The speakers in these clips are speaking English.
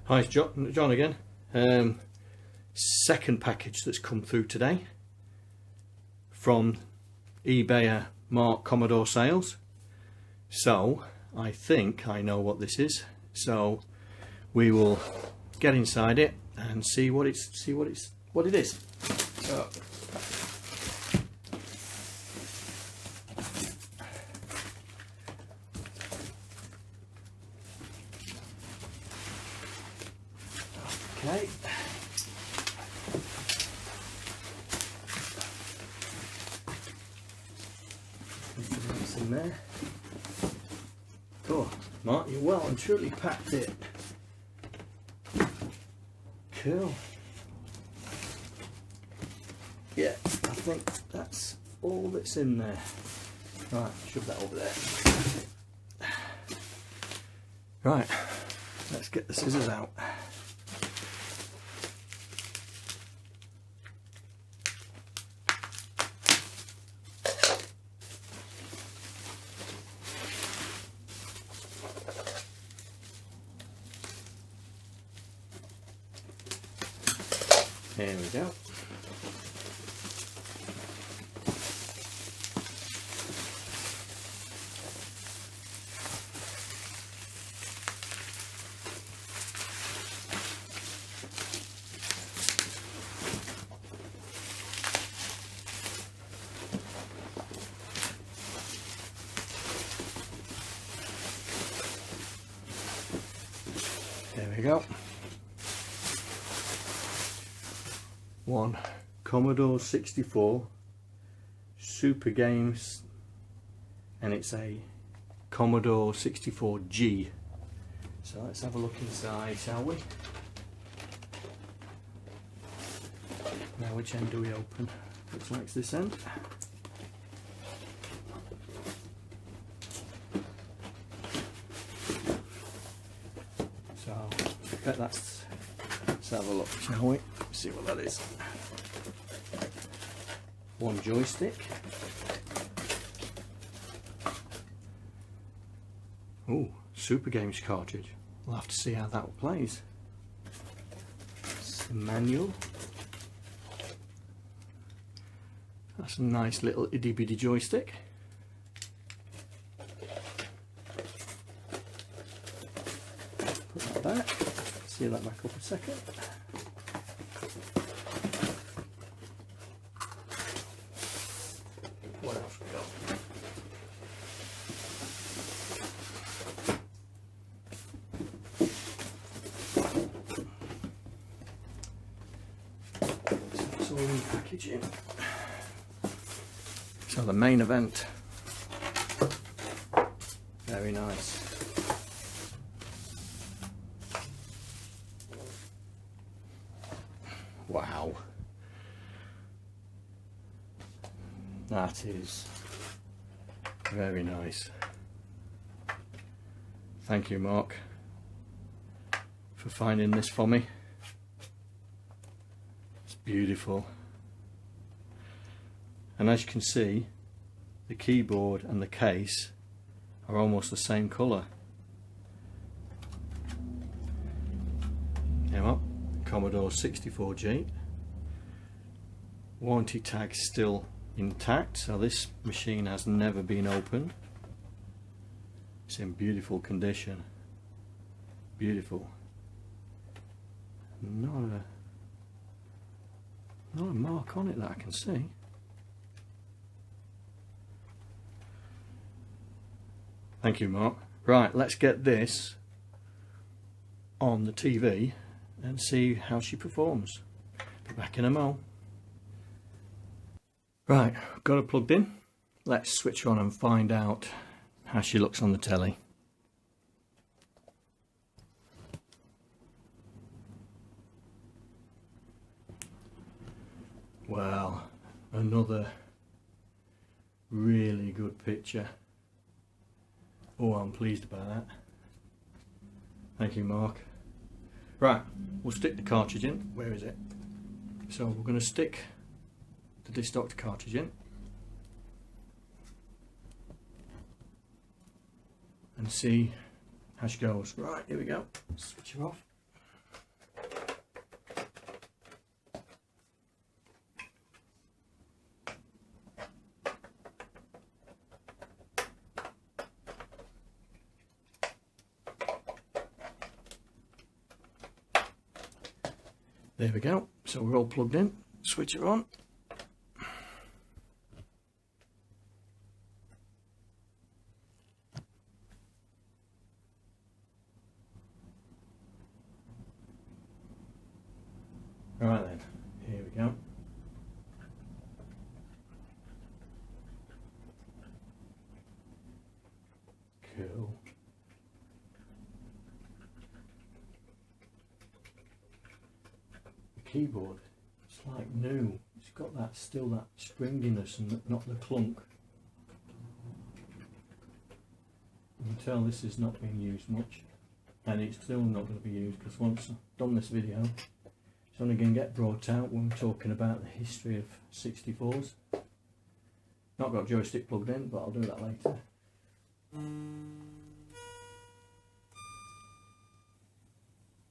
Hi, it's John again. Second package that's come through today from eBay Mark Commodore sales. So I think I know what this is. So we will get inside it and see what it is. So, okay. What's in there? Oh, Mark, you well and truly packed it. Cool. Yeah, I think that's all that's in there. Right, shove that over there. Right, let's get the scissors out. There we go. There we go. One Commodore 64 Super Games, and it's a Commodore 64G. So let's have a look inside, shall we? Now, which end do we open? Looks like it's this end. So I bet that's. Let's have a look, shall we? See what that is. One joystick. Oh, Super Games cartridge. We'll have to see how that plays. It's the manual. That's a nice little itty bitty joystick. Put that back. Seal that back up a second. What else we got? So it's all in packaging. So the main event. Very nice. Wow. That is very nice. Thank you, Mark, for finding this for me. It's beautiful. And as you can see, the keyboard and the case are almost the same colour. Came up, Commodore 64G. Warranty tag still intact, so this machine has never been opened. It's in beautiful condition. Beautiful. Not a mark on it that I can see. Thank you, Mark. Right, let's get this on the TV and see how she performs. Be back in a mo. Right, got her plugged in. Let's switch her on and find out how she looks on the telly. Well, another really good picture. Oh, I'm pleased about that. Thank you, Mark. Right, we'll stick the cartridge in. Where is it? So we're going to stick the disc doctor cartridge in and see how she goes. Right, here we go. Switch her off. There we go, so we're all plugged in. Switch it on. Right then, here we go. Cool. The keyboard, it's like new. It's got that, still that springiness and not the clunk. You can tell this is not being used much, and it's still not going to be used because once I've done this video, it's only going to get brought out when we're talking about the history of 64s. Not got joystick plugged in, but I'll do that later.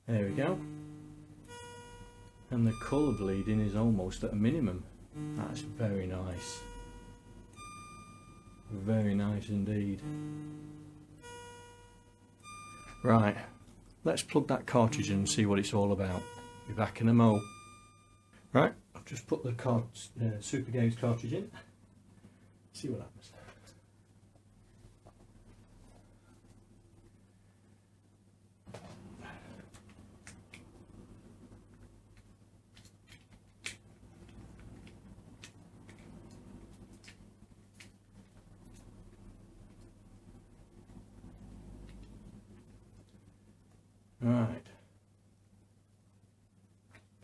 There we go. And the colour bleeding is almost at a minimum. That's very nice. Very nice indeed. Right, let's plug that cartridge in and see what it's all about. Be back in a mo. Right, I've just put the Super Games cartridge in. See what happens. Right.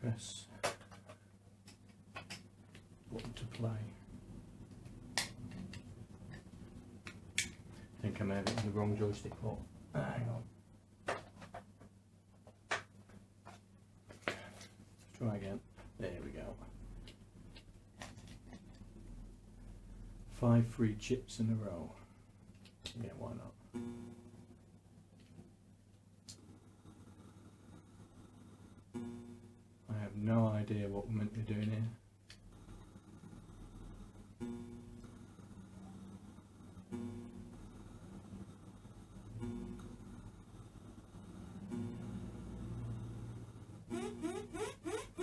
Press button to play. I think I may have it in the wrong joystick port. Hang on. Let's try again. There we go. 5 free chips in a row. Yeah, why not? I have no idea what we're meant to be doing here.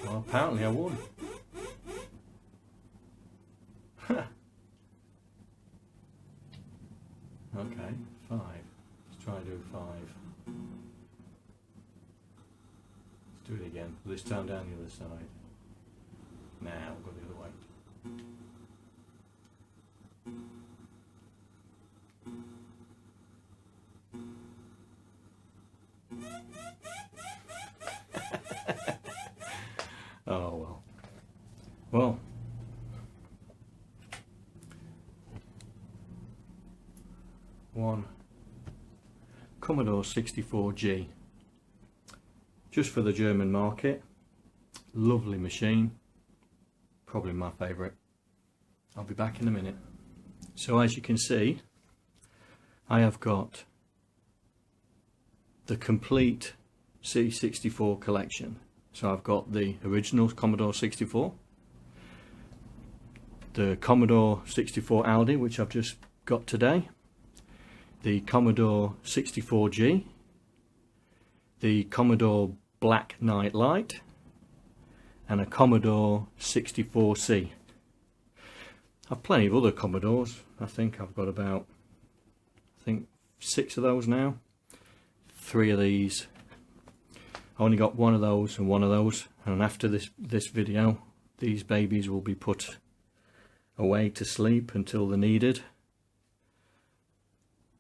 Well, apparently I won. Okay, 5. Let's try and do 5. Let's do it again, this time down the other side. Now we'll go the other way. Oh well. Well. One Commodore 64G. Just for the German market. Lovely machine. Probably my favourite. I'll be back in a minute. So as you can see, I have got the complete C64 collection. So I've got the original Commodore 64, the Commodore 64 Aldi, which I've just got today, the Commodore 64G, the Commodore Black Night Light, and a Commodore 64C. I've plenty of other Commodores. I think I've got about 6 of those now. 3 of these. I only got 1 of those and 1 of those, and after this video these babies will be put away to sleep until they're needed.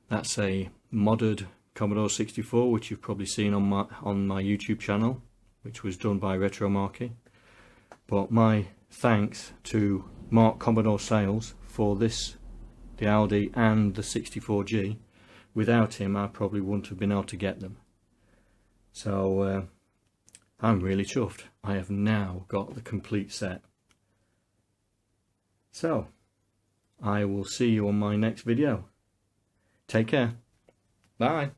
That's a modded Commodore 64 which you've probably seen on my YouTube channel, which was done by Retro Marky. But my thanks to Mark Commodore Sales for this, the Aldi and the 64G. Without him I probably wouldn't have been able to get them. So I'm really chuffed. I have now got the complete set. So I will see you on my next video. Take care. Bye.